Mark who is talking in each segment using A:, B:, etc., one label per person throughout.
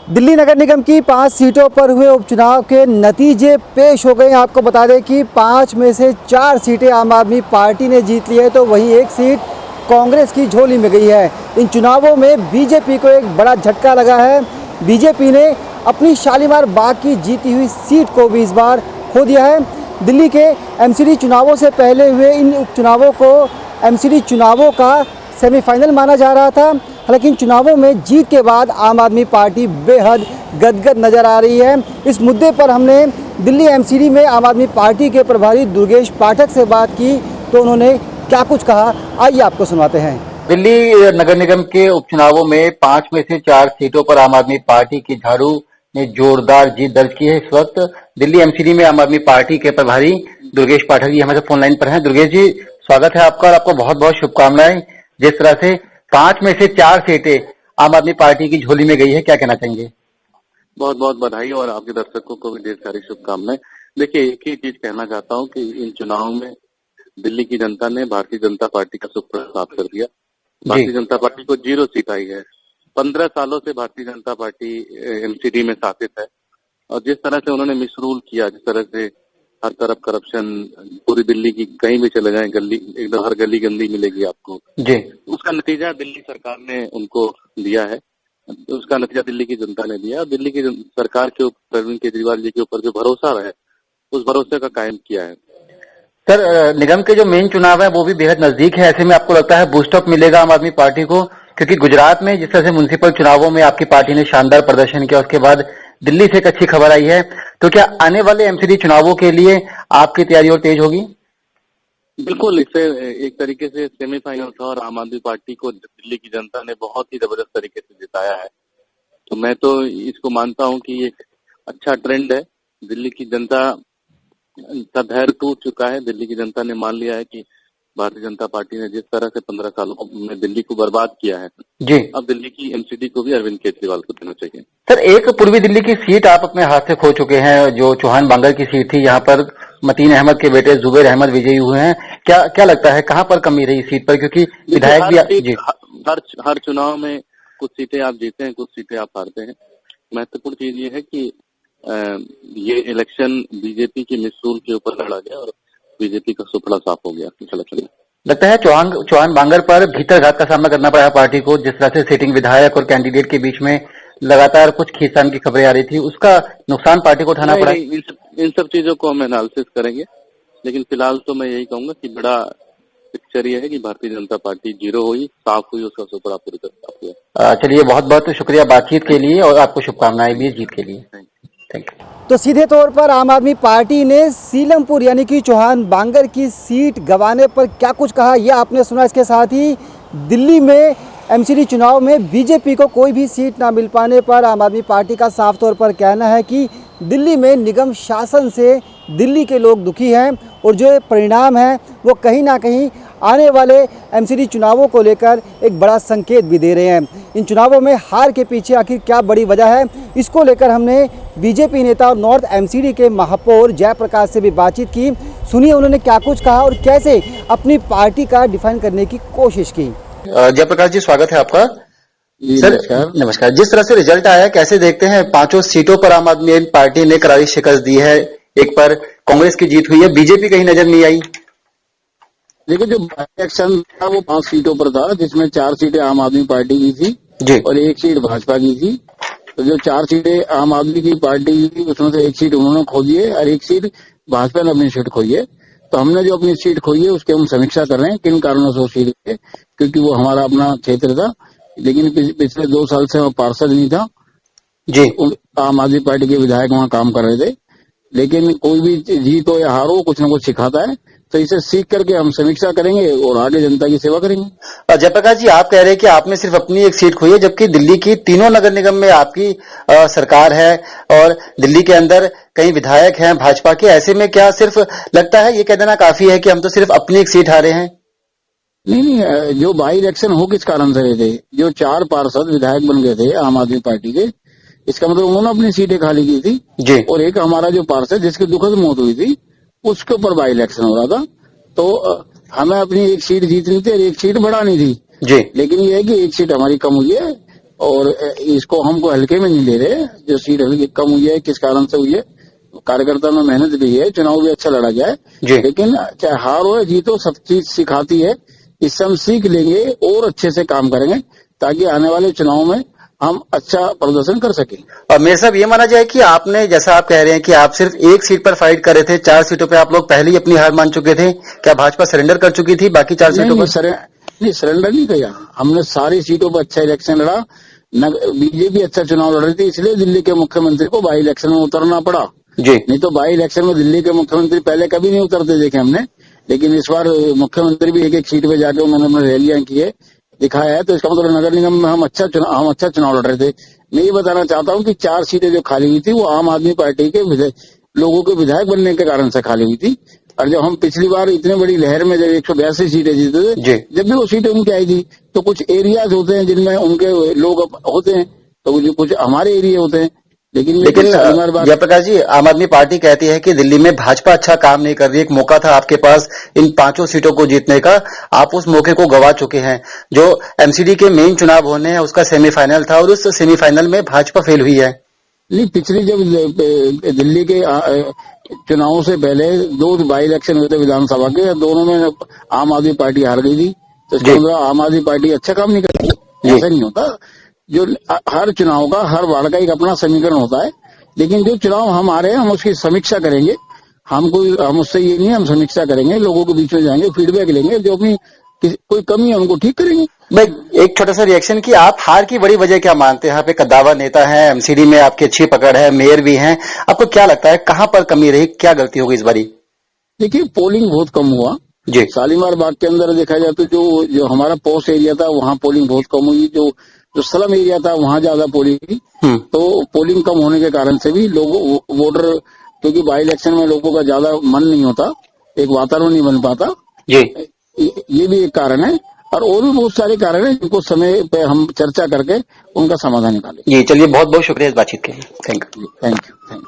A: दिल्ली नगर निगम की 5 सीटों पर हुए उपचुनाव के नतीजे पेश हो गए। आपको बता दें कि 5 में से 4 सीटें आम आदमी पार्टी ने जीत ली है, तो वहीं एक सीट कांग्रेस की झोली में गई है। इन चुनावों में बीजेपी को एक बड़ा झटका लगा है। बीजेपी ने अपनी शालीमार बाग की जीती हुई सीट को भी इस बार खो दिया है। दिल्ली के एमसीडी चुनावों से पहले हुए इन उपचुनावों को एमसीडी चुनावों का सेमीफाइनल माना जा रहा था। हालांकि इन चुनावों में जीत के बाद आम आदमी पार्टी बेहद गदगद नजर आ रही है। इस मुद्दे पर हमने दिल्ली एमसीडी में आम आदमी पार्टी के प्रभारी दुर्गेश पाठक से बात की, तो उन्होंने क्या कुछ कहा, आइए आपको सुनाते हैं।
B: दिल्ली नगर निगम के उपचुनावों में 5 में से 4 सीटों पर आम आदमी पार्टी की झाड़ू ने जोरदार जीत दर्ज की है। इस वक्त दिल्ली एमसीडी में आम आदमी पार्टी के प्रभारी दुर्गेश पाठक जी हमारे फोन लाइन पर हैं। दुर्गेश जी, स्वागत है आपका और आपको बहुत बहुत शुभकामनाएं। जिस तरह से 5 में से 4 सीटें आम आदमी पार्टी की झोली में गई है, क्या कहना चाहेंगे?
C: बहुत बहुत बधाई और आपके दर्शकों को भी ढेर सारी शुभकामनाएं। देखिए, एक ही चीज कहना चाहता हूं कि इन चुनावों में दिल्ली की जनता ने भारतीय जनता पार्टी का सुप्र साफ कर दिया। भारतीय जनता पार्टी को 0 सीट आई है। 15 सालों से भारतीय जनता पार्टी एमसीडी में शासित है और जिस तरह से उन्होंने मिसरूल किया, जिस तरह से हर तरफ करप्शन, पूरी दिल्ली की कहीं भी चले जाएं गली एकदम हर गली गंदी मिलेगी आपको
B: जी।
C: उसका नतीजा दिल्ली सरकार ने उनको दिया है। उसका नतीजा दिल्ली की जनता ने दिया। दिल्ली की सरकार के ऊपर, अरविंद केजरीवाल जी के ऊपर जो भरोसा है, उस भरोसे का कायम किया है।
B: सर, निगम के जो मेन चुनाव है वो भी बेहद नजदीक है। ऐसे में आपको लगता है बूस्ट अप मिलेगा आम आदमी पार्टी को? क्योंकि गुजरात में जिस तरह से म्युनिसिपल चुनावों में आपकी पार्टी ने शानदार प्रदर्शन किया, उसके बाद दिल्ली से एक अच्छी खबर आई है, तो क्या आने वाले एमसीडी चुनावों के लिए आपकी तैयारी और तेज होगी?
C: बिल्कुल, इससे एक तरीके से सेमीफाइनल था और आम आदमी पार्टी को दिल्ली की जनता ने बहुत ही जबरदस्त तरीके से जिताया है। तो मैं तो इसको मानता हूं कि एक अच्छा ट्रेंड है। दिल्ली की जनता का धैर्य टूट चुका है। दिल्ली की जनता ने मान लिया है कि भारतीय जनता पार्टी ने जिस तरह से 15 सालों में दिल्ली को बर्बाद किया है
B: जी,
C: अब दिल्ली की एमसीडी को भी अरविंद केजरीवाल को देना चाहिए।
B: सर, एक पूर्वी दिल्ली की सीट आप अपने हाथ से खो चुके हैं, जो चौहान बांगर की सीट थी। यहाँ पर मतीन अहमद के बेटे जुबैर अहमद विजयी हुए हैं। क्या लगता है कहाँ पर कमी रही सीट पर? क्योंकि विधायक भी जी
C: हर चुनाव में कुछ सीटें आप जीते हैं, कुछ सीटें आप हारते हैं। महत्वपूर्ण चीज ये है कि ये इलेक्शन बीजेपी की मिसरूल के ऊपर लड़ा गया और बीजेपी का सुपड़ा साफ हो गया इलेक्शन।
B: लगता है चौहान बांगर पर भीतरघात का सामना करना पड़ा पार्टी को। जिस तरह से सिटिंग विधायक और कैंडिडेट के बीच में लगातार कुछ खींचतान की खबरें आ रही थी, उसका नुकसान पार्टी को उठाना पड़ा।
C: इन सब चीजों को हम एनालिसिस करेंगे, लेकिन फिलहाल तो मैं यही कहूंगा कि बड़ा पिक्चर ये है कि भारतीय जनता पार्टी 0 हुई, साफ हुई, उसका सुपड़ा पूरी तरह साफ हुआ।
B: चलिए, बहुत बहुत शुक्रिया बातचीत के लिए और आपको शुभकामनाएं भी जीत के लिए। Thank you.
A: तो सीधे तौर पर आम आदमी पार्टी ने सीलमपुर यानी कि चौहान बांगर की सीट गंवाने पर क्या कुछ कहा, यह आपने सुना। इसके साथ ही दिल्ली में एमसीडी चुनाव में बीजेपी को कोई भी सीट ना मिल पाने पर आम आदमी पार्टी का साफ तौर पर कहना है कि दिल्ली में निगम शासन से दिल्ली के लोग दुखी हैं और जो परिणाम है वो कहीं ना कहीं आने वाले एमसीडी चुनावों को लेकर एक बड़ा संकेत भी दे रहे हैं। इन चुनावों में हार के पीछे आखिर क्या बड़ी वजह है, इसको लेकर हमने बीजेपी नेता और नॉर्थ एमसीडी के महापौर जयप्रकाश से भी बातचीत की। सुनिए उन्होंने क्या कुछ कहा और कैसे अपनी पार्टी का डिफाइन करने की कोशिश की।
B: जयप्रकाश जी, स्वागत है आपका। सर, नमस्कार। जिस तरह से रिजल्ट आया, कैसे देखते हैं? 5 सीटों पर आम आदमी पार्टी ने करारी शिकस्त दी है, एक पर कांग्रेस की जीत हुई है, बीजेपी कहीं नजर नहीं आई।
D: देखिए, जो इलेक्शन था वो 5 सीटों पर था, जिसमें 4 सीटें आम आदमी पार्टी की थी
B: जी
D: और 1 सीट भाजपा की थी। तो जो 4 सीटें आम आदमी की पार्टी की थी, उसमें से 1 सीट उन्होंने खो दी है और 1 सीट भाजपा ने अपनी सीट खोई है। तो हमने जो अपनी सीट खोई है उसकी हम समीक्षा कर रहे हैं, किन कारणों से वो सीट है, क्योंकि वो हमारा अपना क्षेत्र था। लेकिन पिछले 2 साल से वो पार्षद नहीं था
B: जी,
D: आम आदमी पार्टी के विधायक वहाँ काम कर रहे थे। लेकिन कोई भी जीत हो या हार हो, कुछ न कुछ सिखाता है। तो इसे सीख करके हम समीक्षा करेंगे और आगे जनता की सेवा करेंगे।
B: जयप्रकाश जी, आप कह रहे हैं कि आपने सिर्फ अपनी 1 सीट खोई है, जबकि दिल्ली की तीनों नगर निगम में आपकी सरकार है और दिल्ली के अंदर कई विधायक हैं भाजपा के। ऐसे में क्या सिर्फ लगता है ये कह देना काफी है कि हम तो सिर्फ अपनी 1 सीट हारे हैं?
D: नहीं, जो बाई इलेक्शन हो किस कारण से रहे थे, जो 4 पार्षद विधायक बन गए थे आम आदमी पार्टी के, इसका मतलब उन्होंने अपनी सीटें खाली की थी
B: जी।
D: और एक हमारा जो पार्षद जिसकी दुखद मौत हुई थी, उसके ऊपर बाई इलेक्शन हो रहा था। तो हमें अपनी 1 सीट जीतनी थी और 1 सीट बढ़ानी थी
B: जी।
D: लेकिन ये है कि 1 सीट हमारी कम हुई है और इसको हमको हल्के में नहीं ले रहे। जो सीट हल्की कम हुई है किस कारण से हुई है, कार्यकर्ताओं ने मेहनत भी है, चुनाव भी अच्छा लड़ा गया है, लेकिन चाहे हार हो या जीत हो सब चीज सिखाती है। इससे हम सीख लेंगे और अच्छे से काम करेंगे ताकि आने वाले चुनाव में हम अच्छा प्रदर्शन कर सकें।
B: और मेरे साहब ये माना जाए कि आपने, जैसा आप कह रहे हैं कि आप सिर्फ एक सीट पर फाइट कर रहे थे, 4 सीटों पे आप लोग पहले ही अपनी हार मान चुके थे, क्या भाजपा सरेंडर कर चुकी थी बाकी 4 सीटों पर?
D: नहीं, सरेंडर नहीं किया हमने, सारी सीटों पर अच्छा इलेक्शन लड़ा। बीजेपी अच्छा चुनाव लड़ रही थी, इसलिए दिल्ली के मुख्यमंत्री को बाई इलेक्शन में उतरना पड़ा
B: जी।
D: नहीं तो बाई इलेक्शन में दिल्ली के मुख्यमंत्री पहले कभी नहीं उतरते देखे हमने, लेकिन इस बार मुख्यमंत्री भी एक एक सीट पे जाके उन्होंने अपने रैलियां किए, दिखाया है। तो इसका मतलब नगर निगम में हम अच्छा चुनाव लड़ रहे थे। मैं ये बताना चाहता हूँ कि 4 सीटें जो खाली हुई थी वो आम आदमी पार्टी के लोगों के विधायक बनने के कारण से खाली हुई थी। और जब हम पिछली बार इतनी बड़ी लहर में जब 182 सीटें जीते थे, जब भी वो सीटें उनकी आई थी, तो कुछ एरियाज होते हैं जिनमें उनके लोग होते हैं, तो कुछ हमारे एरिया होते हैं। लेकिन
B: जयप्रकाश जी, आम आदमी पार्टी कहती है कि दिल्ली में भाजपा अच्छा काम नहीं कर रही। एक मौका था आपके पास इन 5 सीटों को जीतने का, आप उस मौके को गवा चुके हैं। जो एमसीडी के मेन चुनाव होने हैं उसका सेमीफाइनल था और उस सेमीफाइनल में भाजपा फेल हुई है।
D: नहीं, पिछली जब दिल्ली के चुनावों से पहले 2 बाई इलेक्शन हुए थे विधानसभा के, दोनों में आम आदमी पार्टी हार गई थी। तो इसका मतलब आम आदमी पार्टी अच्छा काम नहीं करती, ऐसा नहीं होता। जो हर चुनाव का, हर वार्ड का एक अपना समीकरण होता है, लेकिन जो चुनाव हम आ रहे हैं हम उसकी समीक्षा करेंगे। हम उससे ये नहीं, हम समीक्षा करेंगे, लोगों के बीच में जाएंगे, फीडबैक लेंगे, जो अपनी कोई कमी है उनको ठीक करेंगे।
B: भाई एक छोटा सा रिएक्शन कि आप हार की बड़ी वजह क्या मानते हैं? यहाँ पे कद्दावर नेता है, एमसीडी में आपकी अच्छी पकड़ है, मेयर भी हैं, आपको क्या लगता है कहाँ पर कमी रही, क्या गलती होगी इस बारी?
D: देखिए, पोलिंग बहुत कम हुआ
B: जी।
D: शालीमार बाग के अंदर देखा जाए तो जो हमारा पोस्ट एरिया था वहाँ पोलिंग बहुत कम हुई, जो स्लम एरिया था वहाँ ज्यादा पोलिंग हुई। तो पोलिंग कम होने के कारण से भी लोगों वोटर, क्योंकि बाई इलेक्शन में लोगों का ज्यादा मन नहीं होता, एक वातावरण नहीं बन पाता
B: जी,
D: ये भी एक कारण है। और भी बहुत सारे कारण हैं जिनको समय पे हम चर्चा करके उनका समाधान निकालें।
B: जी चलिए, बहुत बहुत शुक्रिया इस बातचीत के लिए। Thank you.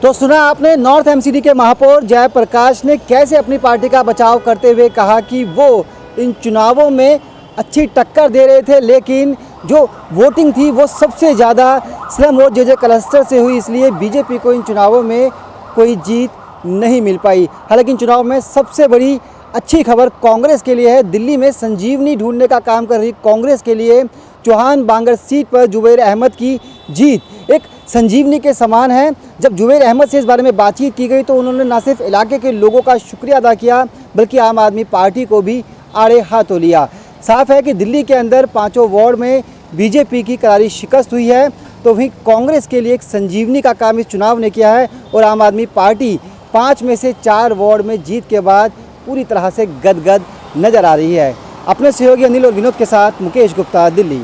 A: तो सुना आपने नॉर्थ एमसीडी के महापौर जयप्रकाश ने कैसे अपनी पार्टी का बचाव करते हुए कहा कि वो इन चुनावों में अच्छी टक्कर दे रहे थे, लेकिन जो वोटिंग थी वो सबसे ज़्यादा स्लम और जेजे क्लस्टर से हुई, इसलिए बीजेपी को इन चुनावों में कोई जीत नहीं मिल पाई। हालांकि इन चुनाव में सबसे बड़ी अच्छी खबर कांग्रेस के लिए है। दिल्ली में संजीवनी ढूंढने का काम कर रही कांग्रेस के लिए चौहान बांगर सीट पर जुबैर अहमद की जीत एक संजीवनी के समान है। जब जुबैर अहमद से इस बारे में बातचीत की गई तो उन्होंने न सिर्फ इलाके के लोगों का शुक्रिया अदा किया, बल्कि आम आदमी पार्टी को भी आड़े हाथों लिया। साफ है कि दिल्ली के अंदर 5 वार्ड में बीजेपी की करारी शिकस्त हुई है, तो वहीं कांग्रेस के लिए एक संजीवनी का काम इस चुनाव ने किया है और आम आदमी पार्टी 5 में से 4 वार्ड में जीत के बाद पूरी तरह से गदगद नजर आ रही है। अपने सहयोगी अनिल और विनोद के साथ मुकेश गुप्ता, दिल्ली।